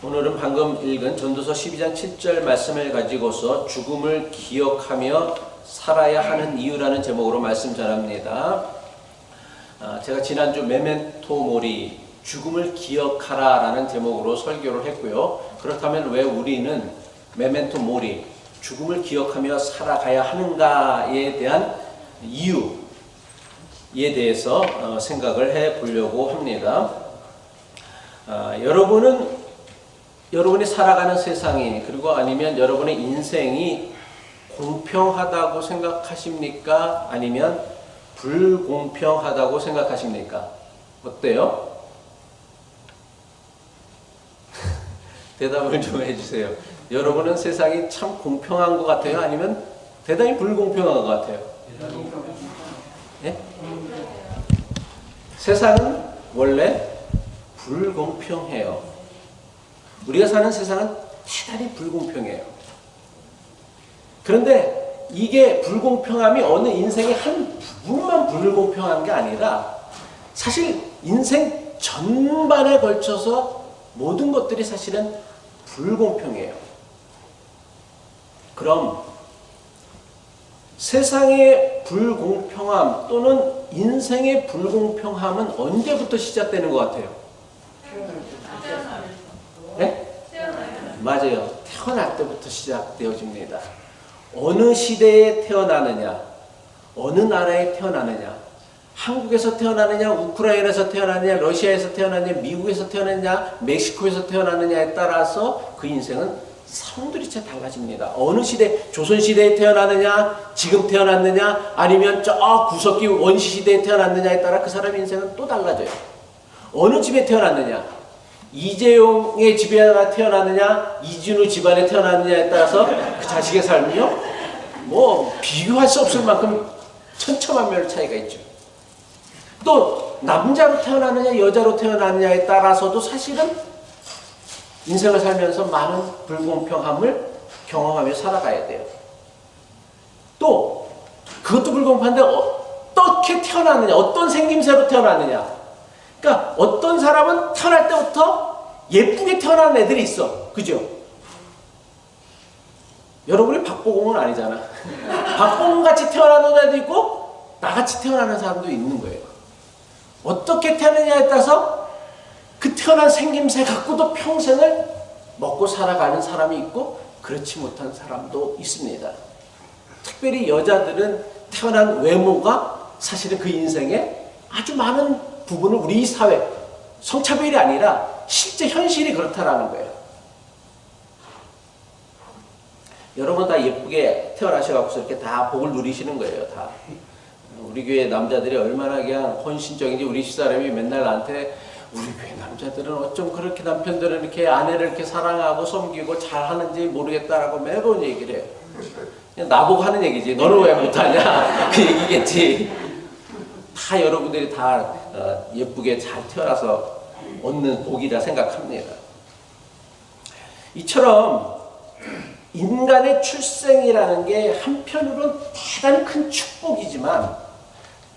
오늘은 방금 읽은 전도서 12장 7절 말씀을 가지고서 죽음을 기억하며 살아야 하는 이유라는 제목으로 말씀 전합니다. 제가 지난주 메멘토 모리, 죽음을 기억하라 라는 제목으로 설교를 했고요. 그렇다면 왜 우리는 메멘토 모리, 죽음을 기억하며 살아가야 하는가에 대한 이유에 대해서 생각을 해 보려고 합니다. 여러분이 살아가는 세상이, 그리고 아니면 여러분의 인생이 공평하다고 생각하십니까? 아니면 불공평하다고 생각하십니까? 어때요? 대답을 좀 해주세요. 여러분은 세상이 참 공평한 것 같아요? 아니면 대단히 불공평한 것 같아요? 네? 세상은 원래 불공평해요. 우리가 사는 세상은 대단히 불공평해요. 그런데 이게 불공평함이 어느 인생의 한 부분만 불공평한 게 아니라 사실 인생 전반에 걸쳐서 모든 것들이 사실은 불공평해요. 그럼 세상의 불공평함 또는 인생의 불공평함은 언제부터 시작되는 것 같아요? 네? 맞아요. 태어날 때부터 시작되어집니다. 어느 시대에 태어나느냐, 어느 나라에 태어나느냐, 한국에서 태어나느냐, 우크라이나에서 태어나느냐, 러시아에서 태어나느냐, 미국에서 태어나느냐, 멕시코에서 태어나느냐에 따라서 그 인생은 성들이채 달라집니다. 어느 시대, 조선시대에 태어나느냐, 지금 태어났느냐, 아니면 저 구석기 원시시대에 태어났느냐에 따라 그 사람의 인생은 또 달라져요. 어느 집에 태어났느냐, 이재용의 집에 태어났느냐, 이진우 집안에 태어났느냐에 따라서 그 자식의 삶은요, 뭐 비교할 수 없을 만큼 천차만별 차이가 있죠. 또 남자로 태어나느냐, 여자로 태어났느냐에 따라서도 사실은 인생을 살면서 많은 불공평함을 경험하며 살아가야 돼요. 또 그것도 불공평한데 어떻게 태어났느냐, 어떤 생김새로 태어났느냐. 그러니까 어떤 사람은 태어날 때부터 예쁘게 태어난 애들이 있어. 그죠? 여러분이 박보검은 아니잖아. 박보검 같이 태어나는 애도 있고 나같이 태어나는 사람도 있는 거예요. 어떻게 태어나느냐에 따라서 그 태어난 생김새 갖고도 평생을 먹고 살아가는 사람이 있고 그렇지 못한 사람도 있습니다. 특별히 여자들은 태어난 외모가 사실은 그 인생에 아주 많은 부분을 우리 사회, 성차별이 아니라 실제 현실이 그렇다라는 거예요. 여러분 다 예쁘게 태어나셔서 이렇게 다 복을 누리시는 거예요. 다. 우리 교회 남자들이 얼마나 그냥 헌신적인지 우리 집사람이 맨날 나한테 우리 교회 남자들은 어쩜 그렇게 남편들은 이렇게 아내를 이렇게 사랑하고 섬기고 잘하는지 모르겠다라고 매번 얘기를 해요. 그냥 나보고 하는 얘기지. 너는 왜 못하냐? 그 얘기겠지. 다 여러분들이 다 예쁘게 잘 태어나서 얻는 복이라 생각합니다. 이처럼 인간의 출생이라는 게 한편으로는 대단히 큰 축복이지만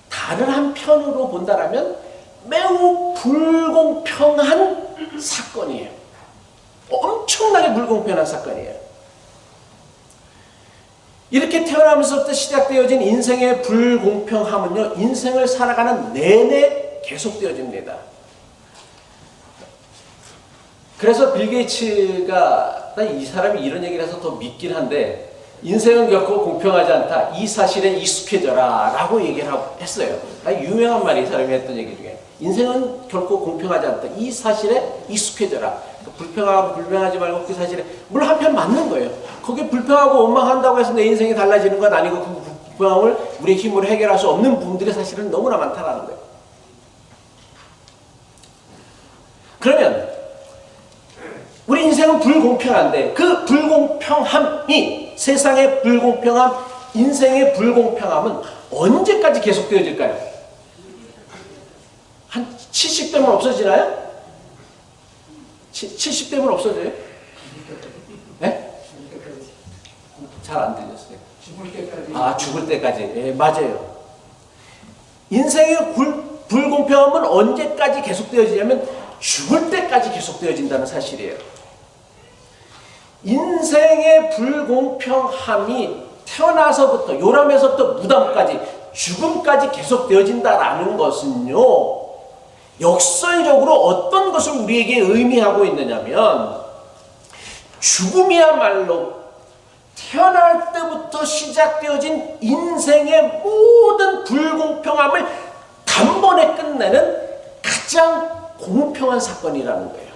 다른 한편으로 본다라면 매우 불공평한 사건이에요. 엄청나게 불공평한 사건이에요. 이렇게 태어나면서부터 시작되어진 인생의 불공평함은요, 인생을 살아가는 내내 계속되어집니다. 그래서 빌 게이츠가, 이 사람이 이런 얘기를 해서 더 믿긴 한데, 인생은 결코 공평하지 않다. 이 사실에 익숙해져라. 라고 얘기를 했어요. 유명한 말이 이 사람이 했던 얘기 중에. 인생은 결코 공평하지 않다. 이 사실에 익숙해져라. 불평하고 불평하지 말고 그 사실에, 물론 한편 맞는 거예요. 거기에 불평하고 원망한다고 해서 내 인생이 달라지는 건 아니고 그 불평함을 우리의 힘으로 해결할 수 없는 부분들이 사실은 너무나 많다는 거예요. 그러면 우리 인생은 불공평한데 그 불공평함이, 세상의 불공평함, 인생의 불공평함은 언제까지 계속되어질까요? 한 70대면 없어지나요? 70대면 없어져요? 네? 잘 안 들렸어요. 죽을 때까지. 죽을 때까지. 예, 맞아요. 인생의 불공평함은 언제까지 계속되어지냐면 죽을 때까지 계속되어진다는 사실이에요. 인생의 불공평함이 태어나서부터 요람에서부터 무덤까지 죽음까지 계속되어진다라는 것은요, 역설적으로 어떤 것을 우리에게 의미하고 있느냐면 죽음이야말로 태어날 때부터 시작되어진 인생의 모든 불공평함을 단번에 끝내는 가장 공평한 사건이라는 거예요.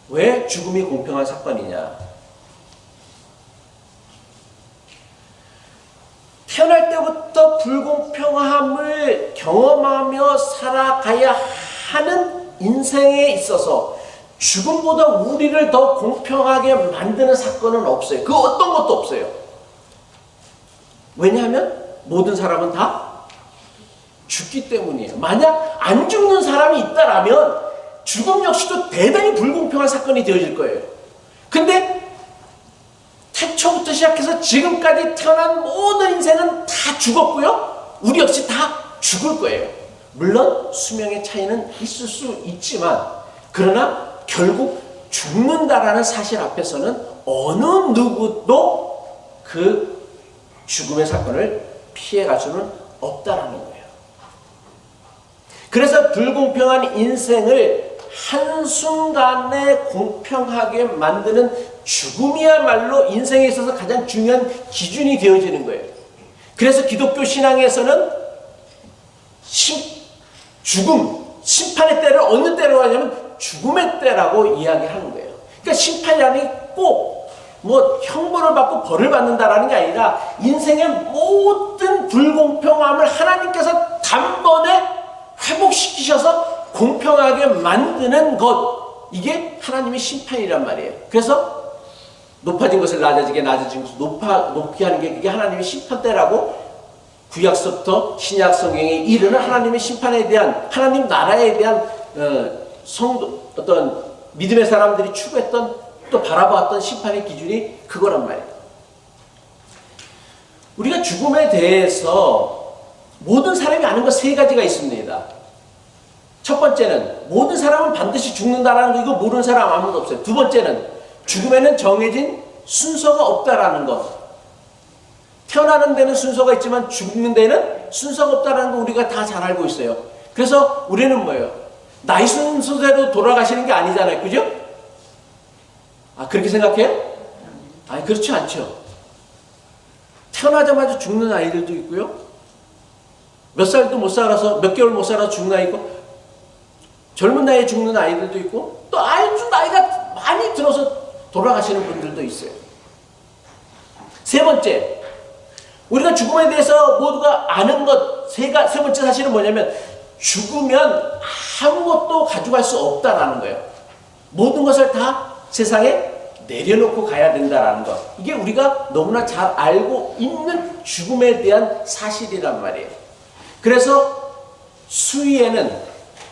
왜 죽음이 공평한 사건이냐? 태어날 때부터 불공평함을 경험하며 살아가야 하는 인생에 있어서 죽음보다 우리를 더 공평하게 만드는 사건은 없어요. 그 어떤 것도 없어요. 왜냐하면 모든 사람은 다 죽기 때문이에요. 만약 안 죽는 사람이 있다라면 죽음 역시도 대단히 불공평한 사건이 되어질 거예요. 근데 태초부터 시작해서 지금까지 태어난 모든 인생은 다 죽었고요. 우리 역시 다 죽을 거예요. 물론 수명의 차이는 있을 수 있지만 그러나 결국 죽는다라는 사실 앞에서는 어느 누구도 그 죽음의 사건을 피해갈 수는 없다라는 거예요. 그래서 불공평한 인생을 한순간에 공평하게 만드는 죽음이야말로 인생에 있어서 가장 중요한 기준이 되어지는 거예요. 그래서 기독교 신앙에서는 죽음, 심판의 때를 어느 때로 하냐면 죽음의 때라고 이야기하는 거예요. 그러니까 심판이라는 게 꼭 뭐 형벌을 받고 벌을 받는다라는 게 아니라 인생의 모든 불공평함을 하나님께서 단번에 회복시키셔서 공평하게 만드는 것, 이게 하나님의 심판이란 말이에요. 그래서 높아진 것을 낮아지게, 낮아진 것을 높게 하는 게 그게 하나님의 심판대라고 구약서부터 신약 성경에 이르는 하나님의 심판에 대한, 하나님 나라에 대한 성도, 어떤 믿음의 사람들이 추구했던, 또 바라보았던 심판의 기준이 그거란 말이에요. 우리가 죽음에 대해서 모든 사람이 아는 것 세 가지가 있습니다. 첫 번째는 모든 사람은 반드시 죽는다라는 거, 이거 모르는 사람 아무도 없어요. 두 번째는 죽음에는 정해진 순서가 없다라는 것. 태어나는 데는 순서가 있지만 죽는 데는 순서가 없다라는 거 우리가 다 잘 알고 있어요. 그래서 우리는 뭐예요? 나이 순서대로 돌아가시는 게 아니잖아요. 그죠? 아, 그렇게 생각해요? 아니, 그렇지 않죠. 태어나자마자 죽는 아이들도 있고요. 몇 살도 못 살아서, 몇 개월 못 살아서 죽는 아이 있고, 젊은 나이에 죽는 아이들도 있고, 또 아주 나이가 많이 들어서 돌아가시는 분들도 있어요. 세 번째, 우리가 죽음에 대해서 모두가 아는 것, 세 번째 사실은 뭐냐면 죽으면 아무것도 가져갈 수 없다라는 거예요. 모든 것을 다 세상에 내려놓고 가야 된다라는 것. 이게 우리가 너무나 잘 알고 있는 죽음에 대한 사실이란 말이에요. 그래서 수위에는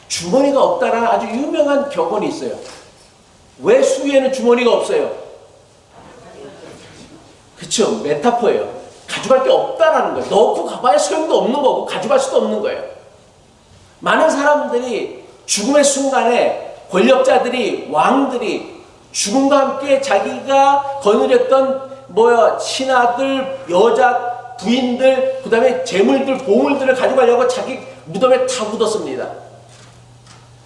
주머니가 없다라는 아주 유명한 격언이 있어요. 왜 수위에는 주머니가 없어요? 그쵸, 메타포예요. 가져갈 게 없다라는 거예요. 넣고 가봐야 소용도 없는 거고 가져갈 수도 없는 거예요. 많은 사람들이 죽음의 순간에 권력자들이, 왕들이 죽음과 함께 자기가 거느렸던 신하들, 여자, 부인들, 그 다음에 재물들, 보물들을 가져가려고 자기 무덤에 다 묻었습니다.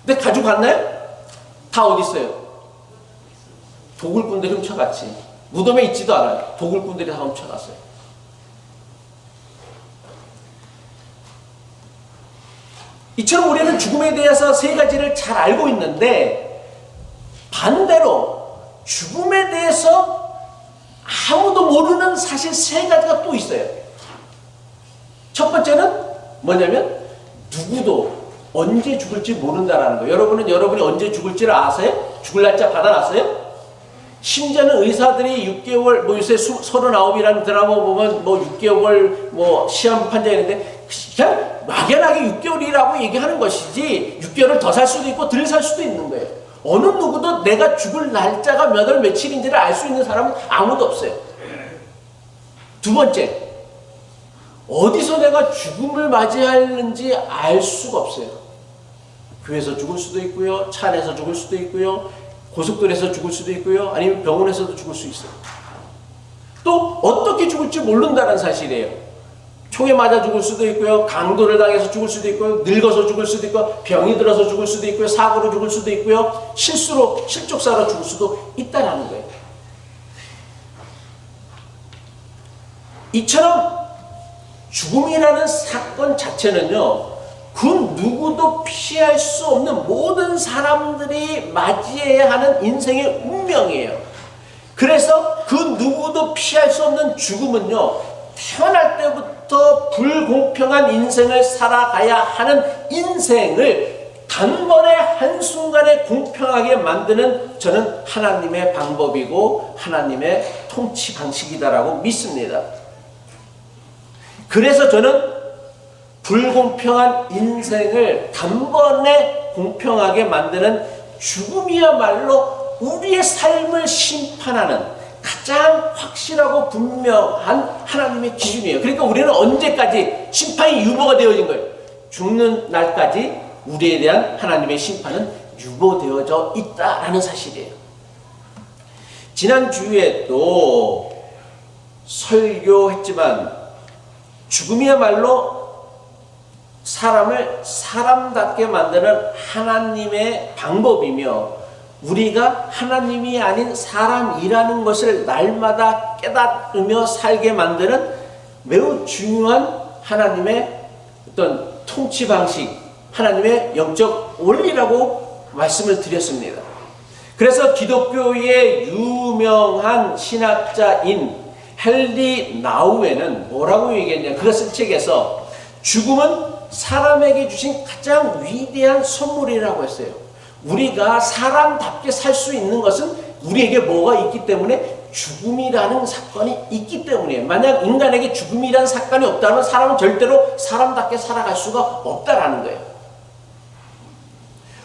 근데 가져갔나요? 다 어디 있어요? 도굴꾼들이 훔쳐갔지. 무덤에 있지도 않아요. 도굴꾼들이 다 훔쳐갔어요. 이처럼 우리는 죽음에 대해서 세 가지를 잘 알고 있는데 반대로 죽음에 대해서 아무도 모르는 사실 세 가지가 또 있어요. 첫 번째는 뭐냐면 누구도 언제 죽을지 모른다라는 거예요. 여러분은 여러분이 언제 죽을지를 아세요? 죽을 날짜 받아놨어요? 심지어는 의사들이 6개월, 요새 39이라는 드라마 보면 6개월 시험 판정이 있는데 그냥 막연하게 6개월이라고 얘기하는 것이지 6개월을 더 살 수도 있고 덜 살 수도 있는 거예요. 어느 누구도 내가 죽을 날짜가 몇 월 며칠인지를 알 수 있는 사람은 아무도 없어요. 두 번째, 어디서 내가 죽음을 맞이하는지 알 수가 없어요. 교회에서 죽을 수도 있고요, 차 안에서 죽을 수도 있고요, 고속도로에서 죽을 수도 있고요. 아니면 병원에서도 죽을 수 있어요. 또 어떻게 죽을지 모른다는 사실이에요. 총에 맞아 죽을 수도 있고요. 강도를 당해서 죽을 수도 있고요. 늙어서 죽을 수도 있고 병이 들어서 죽을 수도 있고요. 사고로 죽을 수도 있고요. 실족사로 죽을 수도 있다는 거예요. 이처럼 죽음이라는 사건 자체는요, 그 누구도 피할 수 없는 모든 사람들이 맞이해야 하는 인생의 운명이에요. 그래서 그 누구도 피할 수 없는 죽음은요, 태어날 때부터 불공평한 인생을 살아가야 하는 인생을 단번에 한순간에 공평하게 만드는 저는 하나님의 방법이고 하나님의 통치 방식이다라고 믿습니다. 그래서 저는 불공평한 인생을 단번에 공평하게 만드는 죽음이야말로 우리의 삶을 심판하는 가장 확실하고 분명한 하나님의 기준이에요. 그러니까 우리는 언제까지 심판이 유보가 되어진 거예요. 죽는 날까지 우리에 대한 하나님의 심판은 유보되어져 있다라는 사실이에요. 지난주에도 설교했지만 죽음이야말로 사람을 사람답게 만드는 하나님의 방법이며 우리가 하나님이 아닌 사람이라는 것을 날마다 깨닫으며 살게 만드는 매우 중요한 하나님의 어떤 통치 방식, 하나님의 영적 원리라고 말씀을 드렸습니다. 그래서 기독교의 유명한 신학자인 헨리 나우에는 뭐라고 얘기했냐, 그가 쓴 책에서 죽음은 사람에게 주신 가장 위대한 선물이라고 했어요. 우리가 사람답게 살 수 있는 것은 우리에게 뭐가 있기 때문에, 죽음이라는 사건이 있기 때문이에요. 만약 인간에게 죽음이라는 사건이 없다면 사람은 절대로 사람답게 살아갈 수가 없다라는 거예요.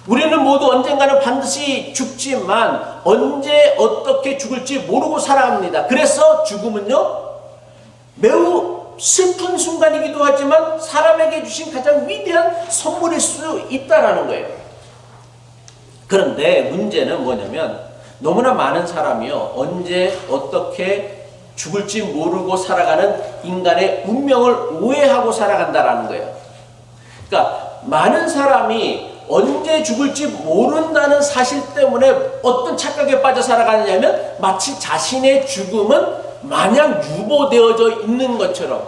우리는 모두 언젠가는 반드시 죽지만 언제 어떻게 죽을지 모르고 살아갑니다. 그래서 죽음은요, 매우 슬픈 순간이기도 하지만 사람에게 주신 가장 위대한 선물일 수 있다라는 거예요. 그런데 문제는 뭐냐면 너무나 많은 사람이요, 언제 어떻게 죽을지 모르고 살아가는 인간의 운명을 오해하고 살아간다라는 거예요. 그러니까 많은 사람이 언제 죽을지 모른다는 사실 때문에 어떤 착각에 빠져 살아가느냐면 마치 자신의 죽음은 마냥 유보되어져 있는 것처럼,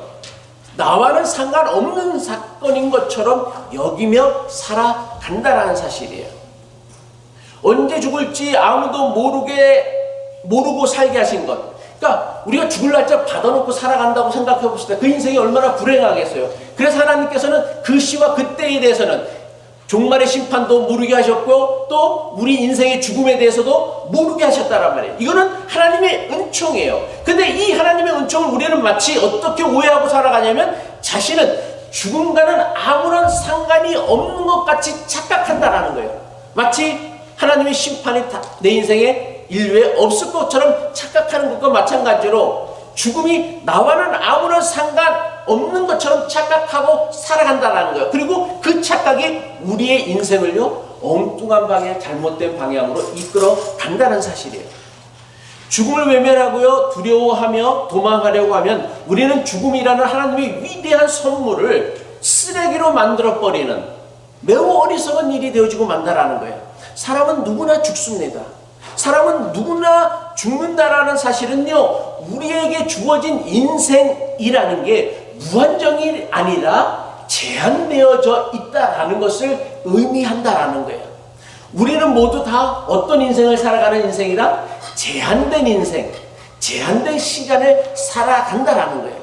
나와는 상관없는 사건인 것처럼 여기며 살아간다라는 사실이에요. 언제 죽을지 아무도 모르고 살게 하신 것. 그러니까 우리가 죽을 날짜 받아놓고 살아간다고 생각해 봅시다. 그 인생이 얼마나 불행하겠어요. 그래서 하나님께서는 그 시와 그 때에 대해서는 종말의 심판도 모르게 하셨고 또 우리 인생의 죽음에 대해서도 모르게 하셨다란 말이에요. 이거는 하나님의 은총이에요. 근데 이 하나님의 은총을 우리는 마치 어떻게 오해하고 살아가냐면 자신은 죽음과는 아무런 상관이 없는 것 같이 착각한다라는 거예요. 마치 하나님의 심판이 내 인생에 인류에 없을 것처럼 착각하는 것과 마찬가지로 죽음이 나와는 아무런 상관없는 것처럼 착각하고 살아간다는 거예요. 그리고 그 착각이 우리의 인생을요, 엉뚱한 방향, 잘못된 방향으로 이끌어 간다는 사실이에요. 죽음을 외면하고요, 두려워하며 도망가려고 하면 우리는 죽음이라는 하나님의 위대한 선물을 쓰레기로 만들어버리는 매우 어리석은 일이 되어지고 만다라는 거예요. 사람은 누구나 죽습니다. 사람은 누구나 죽는다라는 사실은요, 우리에게 주어진 인생이라는 게 무한정이 아니라 제한되어져 있다라는 것을 의미한다라는 거예요. 우리는 모두 다 어떤 인생을 살아가는 인생이라? 제한된 인생, 제한된 시간을 살아간다라는 거예요.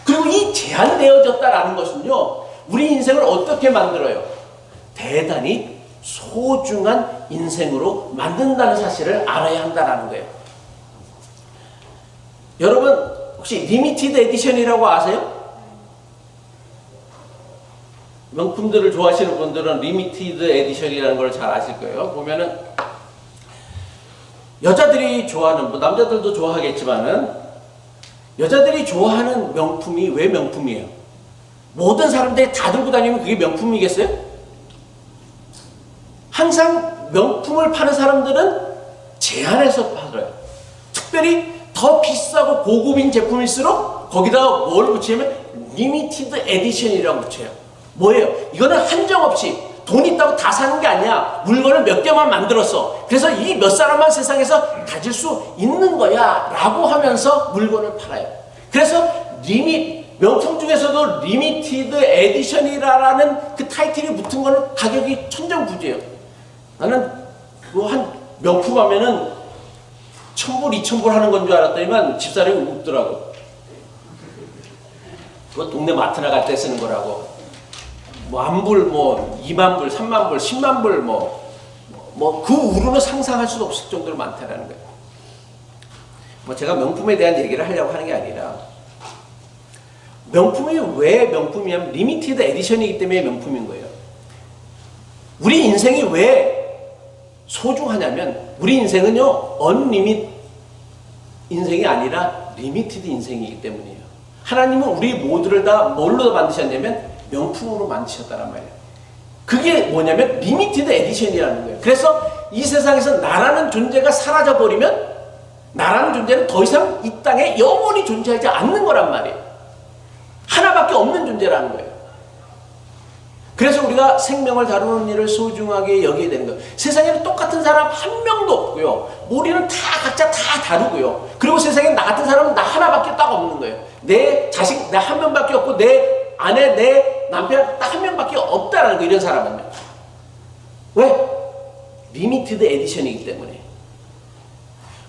그리고 이 제한되어졌다라는 것은요, 우리 인생을 어떻게 만들어요? 대단히 소중한 인생으로 만든다는 사실을 알아야 한다는 거예요. 여러분 혹시 리미티드 에디션이라고 아세요? 명품들을 좋아하시는 분들은 리미티드 에디션이라는 걸 잘 아실 거예요. 보면은 여자들이 좋아하는, 뭐 남자들도 좋아하겠지만은 여자들이 좋아하는 명품이 왜 명품이에요? 모든 사람들이 다 들고 다니면 그게 명품이겠어요? 항상 명품을 파는 사람들은 제한해서 팔아요. 특별히 더 비싸고 고급인 제품일수록 거기다가 뭘 붙이냐면 리미티드 에디션이라고 붙여요. 뭐예요? 이거는 한정없이 돈 있다고 다 사는 게 아니야. 물건을 몇 개만 만들었어. 그래서 이 몇 사람만 세상에서 가질 수 있는 거야 라고 하면서 물건을 팔아요. 그래서 명품 중에서도 리미티드 에디션이라는 그 타이틀이 붙은 거는 가격이 천정부지예요. 나는 그거 한 명품 하면은 1,000불, 2,000불 하는 건 줄 알았더니만 집사람이 웃더라고. 그거 동네 마트 나갈 때 쓰는 거라고. 뭐 1불, 뭐 2만 불, 3만 불, 10만 불, 그 우르는 상상할 수도 없을 정도로 많다라는 거예요. 뭐 제가 명품에 대한 얘기를 하려고 하는 게 아니라, 명품이 왜 명품이냐면 리미티드 에디션이기 때문에 명품인 거예요. 우리 인생이 왜 소중하냐면, 우리 인생은요 언리밋 인생이 아니라 리미티드 인생이기 때문이에요. 하나님은 우리 모두를 다 뭘로 만드셨냐면 명품으로 만드셨다는 말이에요. 그게 뭐냐면 리미티드 에디션이라는 거예요. 그래서 이 세상에서 나라는 존재가 사라져버리면 나라는 존재는 더 이상 이 땅에 영원히 존재하지 않는 거란 말이에요. 하나밖에 없는 존재라는 거예요. 그래서 우리가 생명을 다루는 일을 소중하게 여기게 되는 거예요. 세상에는 똑같은 사람 한 명도 없고요. 우리는 다 각자 다 다르고요. 그리고 세상에 나 같은 사람은 나 하나밖에 딱 없는 거예요. 내 자식 나 한 명밖에 없고 내 아내 내 남편 딱 한 명밖에 없다라는 거, 이런 사람은요. 왜? 리미티드 에디션이기 때문에.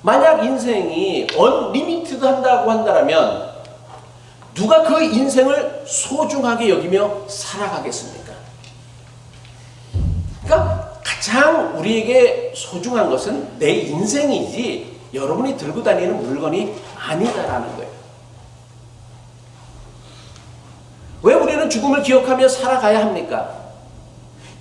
만약 인생이 언리미티드 한다고 한다면 누가 그 인생을 소중하게 여기며 살아가겠습니까? 그러니까 가장 우리에게 소중한 것은 내 인생이지 여러분이 들고 다니는 물건이 아니다라는 거예요. 왜 우리는 죽음을 기억하며 살아가야 합니까?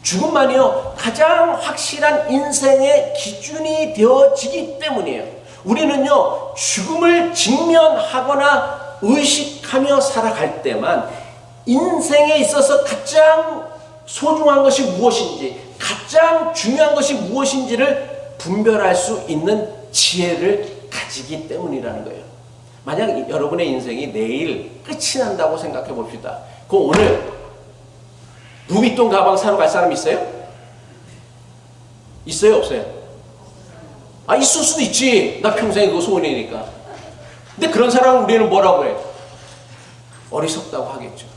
죽음만이요 가장 확실한 인생의 기준이 되어지기 때문이에요. 우리는요 죽음을 직면하거나 의식하며 살아갈 때만 인생에 있어서 가장 소중한 것이 무엇인지, 가장 중요한 것이 무엇인지를 분별할 수 있는 지혜를 가지기 때문이라는 거예요. 만약 여러분의 인생이 내일 끝이 난다고 생각해 봅시다. 그럼 오늘 루비통 가방 사러 갈 사람 있어요? 있어요? 없어요? 아, 있을 수도 있지. 나 평생에 그거 소원이니까. 근데 그런 사람은 우리는 뭐라고 해? 어리석다고 하겠죠.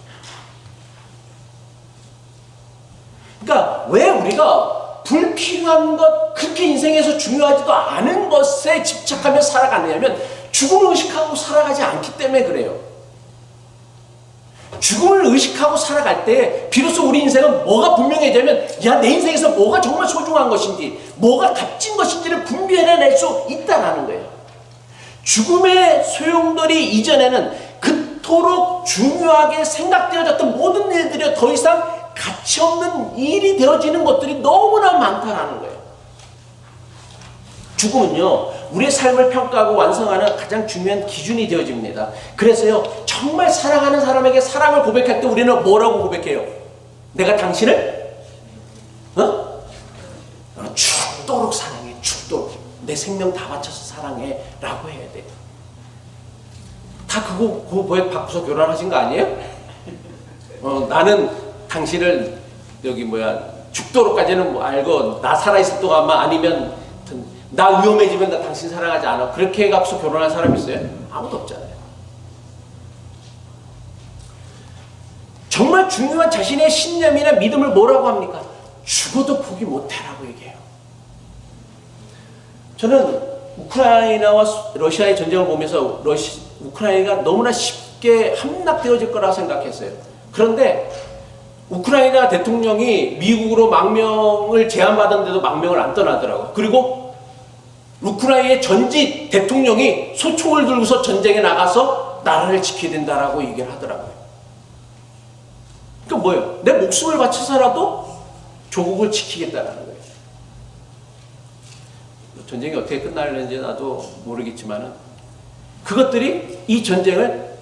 그러니까 왜 우리가 불필요한 것, 그렇게 인생에서 중요하지도 않은 것에 집착하며 살아가느냐면 죽음을 의식하고 살아가지 않기 때문에 그래요. 죽음을 의식하고 살아갈 때 비로소 우리 인생은 뭐가 분명해지면 야, 내 인생에서 뭐가 정말 소중한 것인지, 뭐가 값진 것인지를 분별해낼 수 있다는 거예요. 죽음의 소용돌이 이전에는 그토록 중요하게 생각되어졌던 모든 일들이 더 이상 가치 없는 일이 되어지는 것들이 너무나 많다는 거예요. 죽음은요 우리의 삶을 평가하고 완성하는 가장 중요한 기준이 되어집니다. 그래서요 정말 사랑하는 사람에게 사랑을 고백할 때 우리는 뭐라고 고백해요? 내가 당신을 죽도록 사랑해, 죽도록 내 생명 다 바쳐서 사랑해 라고 해야 돼요. 다 그거 고백 받고서 결혼하신 거 아니에요? 나는 당신을 죽도록까지는 뭐 알고 나 살아있을 동안만, 아니면 나 위험해지면 나 당신 사랑하지 않아, 그렇게 해갖고 결혼한 사람 있어요? 아무도 없잖아요. 정말 중요한 자신의 신념이나 믿음을 뭐라고 합니까? 죽어도 포기 못해라고 얘기해요. 저는 우크라이나와 러시아의 전쟁을 보면서 우크라이나가 너무나 쉽게 함락되어질 거라 생각했어요. 그런데 우크라이나 대통령이 미국으로 망명을 제안받았는데도 망명을 안 떠나더라고요. 그리고 우크라이나의 전직 대통령이 소총을 들고서 전쟁에 나가서 나라를 지켜야 된다라고 얘기를 하더라고요. 그러니까 뭐예요? 내 목숨을 바쳐서라도 조국을 지키겠다라는 거예요. 전쟁이 어떻게 끝날는지 나도 모르겠지만은 그것들이 이 전쟁을,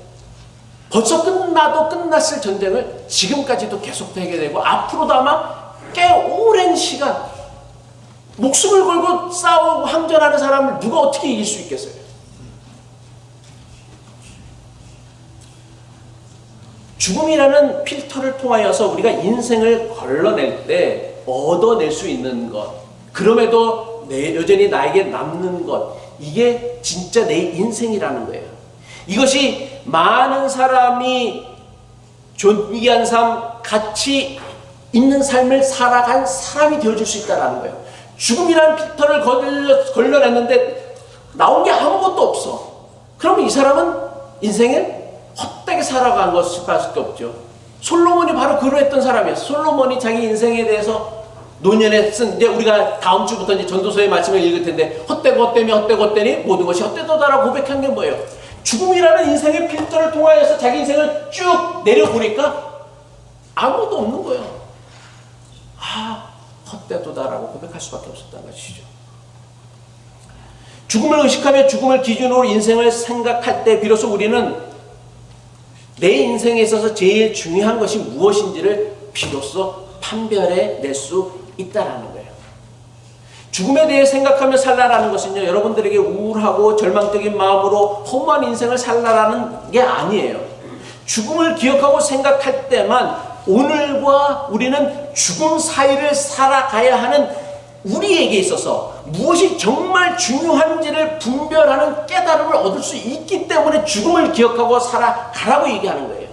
벌써 끝나도 끝났을 전쟁을 지금까지도 계속되게 되고 앞으로도 아마 꽤 오랜 시간 목숨을 걸고 싸우고 항전하는 사람을 누가 어떻게 이길 수 있겠어요? 죽음이라는 필터를 통하여서 우리가 인생을 걸러낼 때 얻어낼 수 있는 것, 그럼에도 여전히 나에게 남는 것, 이게 진짜 내 인생이라는 거예요. 이것이 많은 사람이 존귀한 삶, 가치 있는 삶을 살아간 사람이 되어줄 수 있다는 거예요. 죽음이라는 필터를 걸러냈는데 나온 게 아무것도 없어. 그러면 이 사람은 인생에 헛되게 살아간 것일 수밖에 없죠. 솔로몬이 바로 그러했던 사람이었어요. 솔로몬이 자기 인생에 대해서 노년에 쓴, 이제 우리가 다음 주부터 이제 전도서의 말씀을 읽을 텐데, 헛되고 헛되니 모든 것이 헛되도다라고 고백한 게 뭐예요? 죽음이라는 인생의 필터를 통하여서 자기 인생을 쭉 내려보니까 아무것도 없는 거예요. 헛되도다라고 고백할 수밖에 없었다는 것이죠. 죽음을 의식하며 죽음을 기준으로 인생을 생각할 때 비로소 우리는 내 인생에 있어서 제일 중요한 것이 무엇인지를 비로소 판별해 낼 수 있다라는 거예요. 죽음에 대해 생각하며 살라라는 것은요, 여러분들에게 우울하고 절망적인 마음으로 허무한 인생을 살라라는 게 아니에요. 죽음을 기억하고 생각할 때만 오늘과 우리는 죽음 사이를 살아가야 하는 우리에게 있어서 무엇이 정말 중요한지를 분별하는 깨달음을 얻을 수 있기 때문에 죽음을 기억하고 살아가라고 얘기하는 거예요.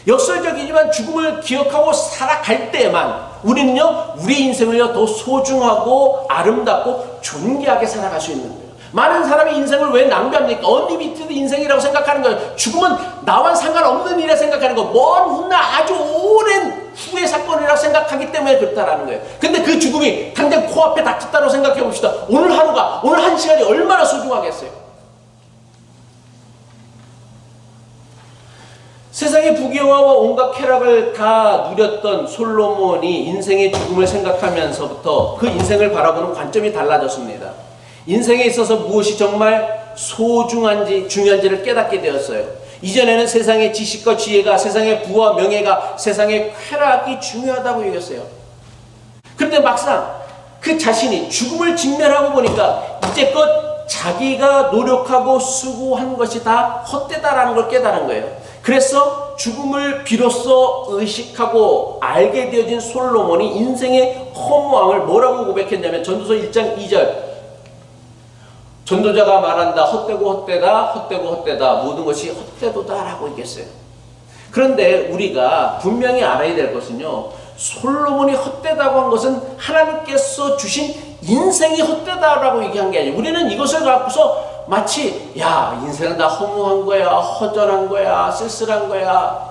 역설적이지만 죽음을 기억하고 살아갈 때만 우리는요, 우리 인생을요, 더 소중하고 아름답고 존귀하게 살아갈 수 있는 거예요. 많은 사람이 인생을 왜 낭비합니까? 언리미티드 인생이라고 생각하는 거예요. 죽음은 나와 상관없는 일이라 생각하는 거, 먼 훗날 아주 오랜 후의 사건이라고 생각하기 때문에 그렇다라는 거예요. 근데 그 죽음이 당장 코앞에 닥쳤다고 생각해 봅시다. 오늘 하루가, 오늘 한 시간이 얼마나 소중하겠어요? 세상의 부귀영화와 온갖 쾌락을 다 누렸던 솔로몬이 인생의 죽음을 생각하면서부터 그 인생을 바라보는 관점이 달라졌습니다. 인생에 있어서 무엇이 정말 소중한지 중요한지를 깨닫게 되었어요. 이전에는 세상의 지식과 지혜가, 세상의 부와 명예가, 세상의 쾌락이 중요하다고 여겼어요. 그런데 막상 그 자신이 죽음을 직면하고 보니까 이제껏 자기가 노력하고 수고한 것이 다 헛되다라는 걸 깨달은 거예요. 그래서 죽음을 비로소 의식하고 알게 되어진 솔로몬이 인생의 허무함을 뭐라고 고백했냐면 전도서 1장 2절, 전도자가 말한다. 헛되고 헛되다, 헛되고 헛되다, 모든 것이 헛되도다 라고 얘기했어요. 그런데 우리가 분명히 알아야 될 것은요, 솔로몬이 헛되다고 한 것은 하나님께서 주신 인생이 헛되다라고 얘기한 게 아니에요. 우리는 이것을 갖고서 마치 야, 인생은 다 허무한 거야, 허전한 거야, 쓸쓸한 거야,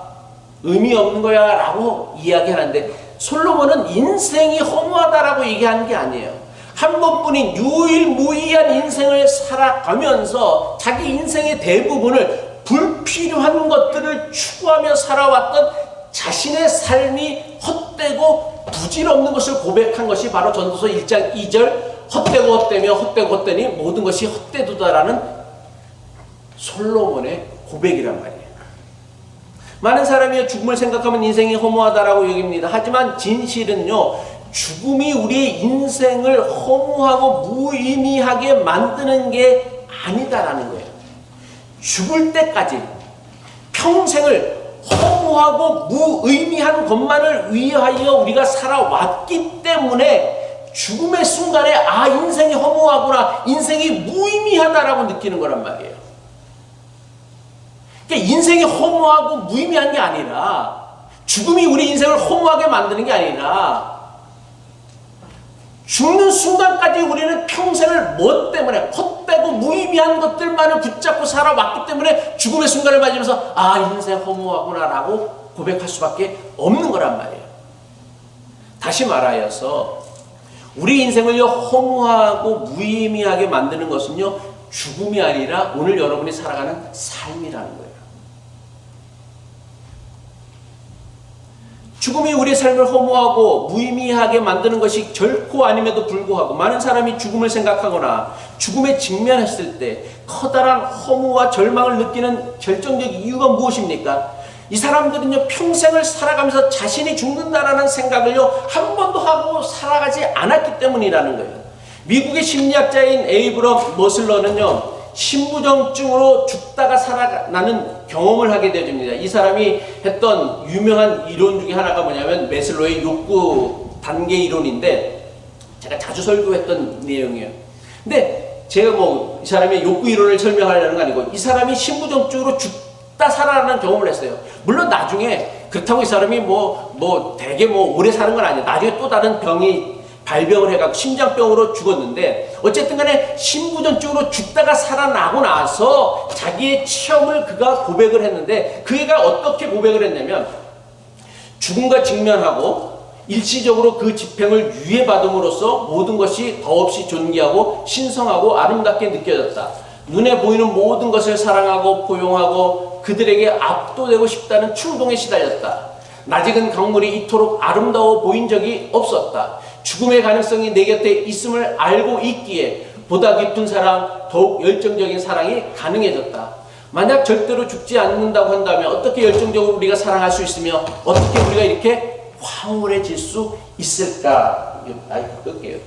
의미 없는 거야 라고 이야기하는데, 솔로몬은 인생이 허무하다라고 얘기하는 게 아니에요. 한 번뿐인 유일무이한 인생을 살아가면서 자기 인생의 대부분을 불필요한 것들을 추구하며 살아왔던 자신의 삶이 헛되고 부질없는 것을 고백한 것이 바로 전도서 1장 2절, 헛되고 헛되며 헛되고 헛되니 모든 것이 헛되도다라는 솔로몬의 고백이란 말이에요. 많은 사람이 죽음을 생각하면 인생이 허무하다라고 여깁니다. 하지만 진실은요, 죽음이 우리의 인생을 허무하고 무의미하게 만드는 게 아니다라는 거예요. 죽을 때까지 평생을 허무하고 무의미한 것만을 위하여 우리가 살아왔기 때문에 죽음의 순간에 아, 인생이 허무하구나, 인생이 무의미하다라고 느끼는 거란 말이에요. 그러니까 인생이 허무하고 무의미한 게 아니라, 죽음이 우리 인생을 허무하게 만드는 게 아니라, 죽는 순간까지 우리는 평생을 뭐 때문에 헛되고 무의미한 것들만을 붙잡고 살아왔기 때문에 죽음의 순간을 맞으면서 아, 인생 허무하구나 라고 고백할 수밖에 없는 거란 말이에요. 다시 말하여서 우리 인생을요, 허무하고 무의미하게 만드는 것은요, 죽음이 아니라 오늘 여러분이 살아가는 삶이라는 거예요. 죽음이 우리의 삶을 허무하고 무의미하게 만드는 것이 결코 아님에도 불구하고 많은 사람이 죽음을 생각하거나 죽음에 직면했을 때 커다란 허무와 절망을 느끼는 결정적 이유가 무엇입니까? 이 사람들은요, 평생을 살아가면서 자신이 죽는다라는 생각을요, 한 번도 하고 살아가지 않았기 때문이라는 거예요. 미국의 심리학자인 에이브럼 머슬러는요, 신부전증으로 죽다가 살아나는 경험을 하게 되어집니다. 이 사람이 했던 유명한 이론 중에 하나가 뭐냐면 매슬로의 욕구 단계 이론인데, 제가 자주 설교했던 내용이에요. 근데 제가 뭐 이 사람의 욕구 이론을 설명하려는 거 아니고, 이 사람이 신부전증으로 죽다 살아나는 경험을 했어요. 물론 나중에 그렇다고 이 사람이 되게 오래 사는 건 아니에요. 나중에 또 다른 병이 발병을 해갖고 심장병으로 죽었는데, 어쨌든 간에 신부전증으로 죽다가 살아나고 나서 자기의 체험을 그가 고백을 했는데, 그 애가 어떻게 고백을 했냐면, 죽음과 직면하고 일시적으로 그 집행을 유예받음으로써 모든 것이 더없이 존귀하고 신성하고 아름답게 느껴졌다. 눈에 보이는 모든 것을 사랑하고 포용하고 그들에게 압도되고 싶다는 충동에 시달렸다. 낯익은 강물이 이토록 아름다워 보인 적이 없었다. 죽음의 가능성이 내 곁에 있음을 알고 있기에 보다 깊은 사랑, 더욱 열정적인 사랑이 가능해졌다. 만약 절대로 죽지 않는다고 한다면 어떻게 열정적으로 우리가 사랑할 수 있으며 어떻게 우리가 이렇게 황홀해질 수 있을까? 마이크 끌게요.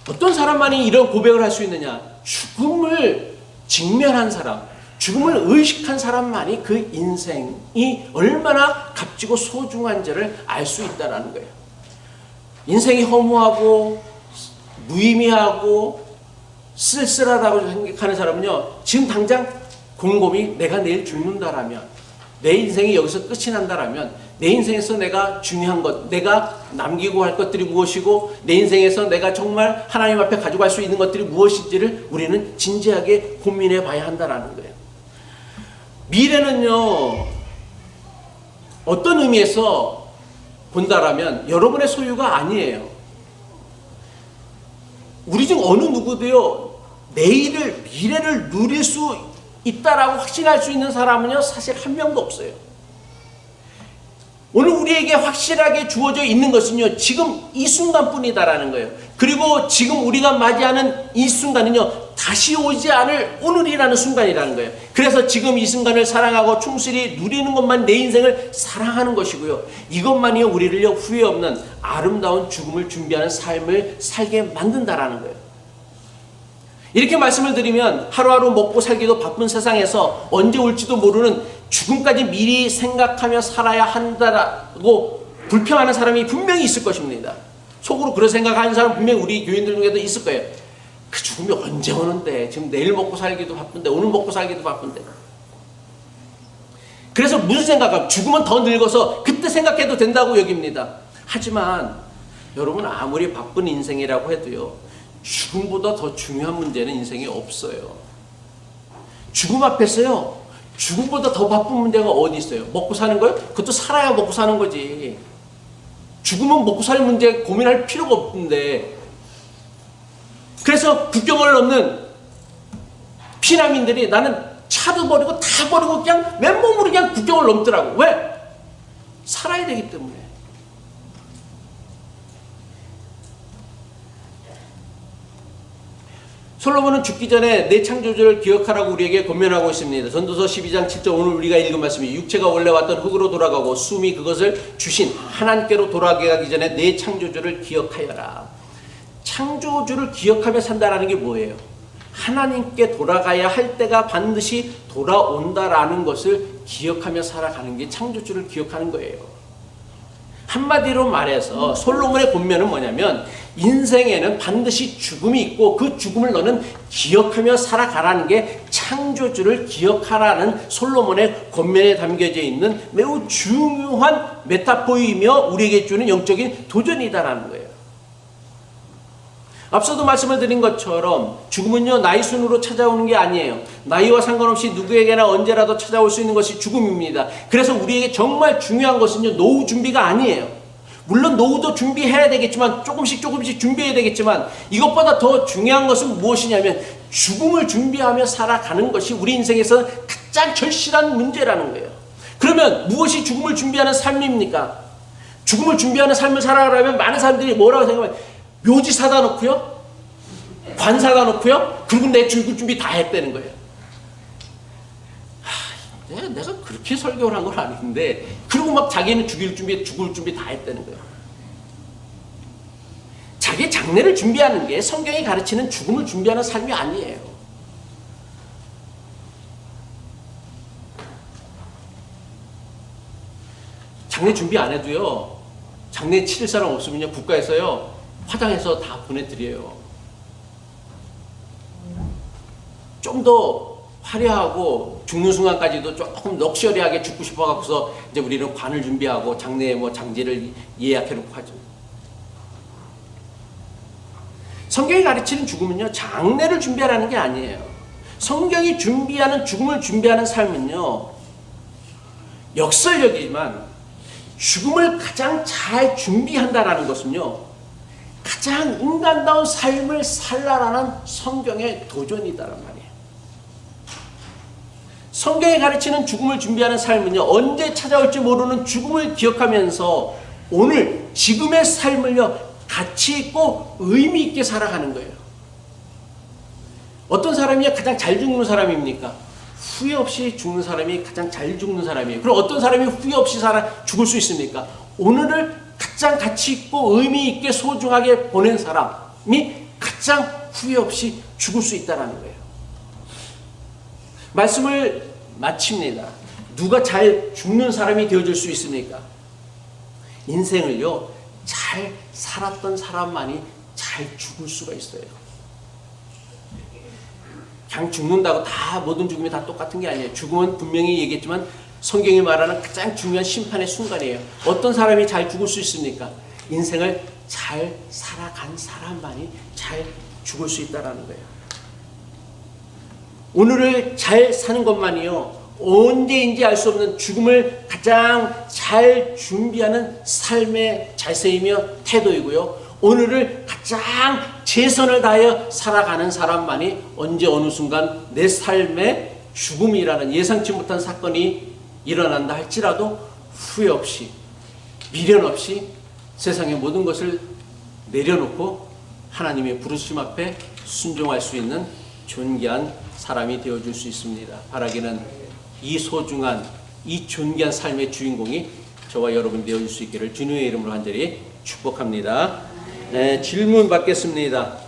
어떤 사람만이 이런 고백을 할 수 있느냐? 죽음을 직면한 사람, 죽음을 의식한 사람만이 그 인생이 얼마나 값지고 소중한지를 알 수 있다는 거예요. 인생이 허무하고 무의미하고 쓸쓸하다고 생각하는 사람은요, 지금 당장 곰곰이 내가 내일 죽는다라면, 내 인생이 여기서 끝이 난다라면, 내 인생에서 내가 중요한 것, 내가 남기고 할 것들이 무엇이고, 내 인생에서 내가 정말 하나님 앞에 가지고 갈 수 있는 것들이 무엇인지를 우리는 진지하게 고민해 봐야 한다는 거예요. 미래는요, 어떤 의미에서 본다라면 여러분의 소유가 아니에요. 우리 중 어느 누구도요, 미래를 누릴 수 있다라고 확신할 수 있는 사람은요, 사실 한 명도 없어요. 오늘 우리에게 확실하게 주어져 있는 것은요, 지금 이 순간뿐이다라는 거예요. 그리고 지금 우리가 맞이하는 이 순간은요, 다시 오지 않을 오늘이라는 순간이라는 거예요. 그래서 지금 이 순간을 사랑하고 충실히 누리는 것만 내 인생을 사랑하는 것이고요, 이것만이 우리를요, 후회 없는 아름다운 죽음을 준비하는 삶을 살게 만든다라는 거예요. 이렇게 말씀을 드리면 하루하루 먹고 살기도 바쁜 세상에서 언제 올지도 모르는 죽음까지 미리 생각하며 살아야 한다라고 불평하는 사람이 분명히 있을 것입니다. 속으로 그런 생각하는 사람 분명히 우리 교인들 중에도 있을 거예요. 그 죽음이 언제 오는데, 지금 내일 먹고 살기도 바쁜데, 오늘 먹고 살기도 바쁜데. 그래서 무슨 생각하면 죽으면 더 늙어서 그때 생각해도 된다고 여깁니다. 하지만 여러분, 아무리 바쁜 인생이라고 해도요, 죽음보다 더 중요한 문제는 인생에 없어요. 죽음 앞에서요, 죽음보다 더 바쁜 문제가 어디 있어요? 먹고 사는 거요? 그것도 살아야 먹고 사는 거지. 죽으면 먹고 살 문제 고민할 필요가 없는데. 그래서 국경을 넘는 피난민들이 나는 차도 버리고 다 버리고 그냥 맨몸으로 그냥 국경을 넘더라고. 왜? 살아야 되기 때문에. 솔로몬은 죽기 전에 내 창조주를 기억하라고 우리에게 권면하고 있습니다. 전도서 12장 7절, 오늘 우리가 읽은 말씀이 육체가 원래 왔던 흙으로 돌아가고 숨이 그것을 주신 하나님께로 돌아가기 전에 내 창조주를 기억하여라. 창조주를 기억하며 산다라는 게 뭐예요? 하나님께 돌아가야 할 때가 반드시 돌아온다라는 것을 기억하며 살아가는 게 창조주를 기억하는 거예요. 한마디로 말해서 솔로몬의 권면은 뭐냐면, 인생에는 반드시 죽음이 있고 그 죽음을 너는 기억하며 살아가라는 게 창조주를 기억하라는 솔로몬의 권면에 담겨져 있는 매우 중요한 메타포이며 우리에게 주는 영적인 도전이다라는 거예요. 앞서도 말씀을 드린 것처럼 죽음은요, 나이 순으로 찾아오는 게 아니에요. 나이와 상관없이 누구에게나 언제라도 찾아올 수 있는 것이 죽음입니다. 그래서 우리에게 정말 중요한 것은요, 노후 준비가 아니에요. 물론 노후도 준비해야 되겠지만, 조금씩 준비해야 되겠지만, 이것보다 더 중요한 것은 무엇이냐면 죽음을 준비하며 살아가는 것이 우리 인생에서 가장 절실한 문제라는 거예요. 그러면 무엇이 죽음을 준비하는 삶입니까? 죽음을 준비하는 삶을 살아가려면 많은 사람들이 뭐라고 생각하면, 묘지 사다 놓고요, 관 사다 놓고요, 그리고 내 죽을 준비 다 했다는 거예요. 내가 그렇게 설교를 한 건 아닌데, 그리고 막 자기는 죽을 준비 다 했다는 거예요. 자기 장례를 준비하는 게 성경이 가르치는 죽음을 준비하는 삶이 아니에요. 장례 준비 안 해도요, 장례 치를 사람 없으면요, 국가에서요, 화장해서 다 보내드려요. 좀 더 화려하고 죽는 순간까지도 조금 럭셔리하게 죽고 싶어갖고서 이제 우리는 관을 준비하고 장례 장지를 예약해놓고 하죠. 성경이 가르치는 죽음은요, 장례를 준비하라는 게 아니에요. 성경이 준비하는 죽음을 준비하는 삶은요, 역설적이지만 죽음을 가장 잘 준비한다라는 것은요, 가장 인간다운 삶을 살라라는 성경의 도전이다란 말이에요. 성경이 가르치는 죽음을 준비하는 삶은요, 언제 찾아올지 모르는 죽음을 기억하면서 오늘 지금의 삶을요, 가치 있고 의미 있게 살아가는 거예요. 어떤 사람이 가장 잘 죽는 사람입니까? 후회 없이 죽는 사람이 가장 잘 죽는 사람이에요. 그럼 어떤 사람이 후회 없이 죽을 수 있습니까? 오늘을 가장 가치 있고 의미 있게 소중하게 보낸 사람이 가장 후회 없이 죽을 수 있다는 거예요. 말씀을 마칩니다. 누가 잘 죽는 사람이 되어줄 수 있습니까? 인생을요, 잘 살았던 사람만이 잘 죽을 수가 있어요. 그냥 죽는다고 다 모든 죽음이 다 똑같은 게 아니에요. 죽음은 분명히 얘기했지만 성경이 말하는 가장 중요한 심판의 순간이에요. 어떤 사람이 잘 죽을 수 있습니까? 인생을 잘 살아간 사람만이 잘 죽을 수 있다는 거예요. 오늘을 잘 사는 것만이요, 언제인지 알 수 없는 죽음을 가장 잘 준비하는 삶의 자세이며 태도이고요, 오늘을 가장 최선을 다하여 살아가는 사람만이 언제 어느 순간 내 삶에 죽음이라는 예상치 못한 사건이 일어난다 할지라도 후회 없이 미련 없이 세상의 모든 것을 내려놓고 하나님의 부르심 앞에 순종할 수 있는 존귀한 사람이 되어줄 수 있습니다. 바라기는 이 소중한, 이 존귀한 삶의 주인공이 저와 여러분 되어줄 수 있기를 주님의 이름으로 간절히 축복합니다. 네, 질문 받겠습니다.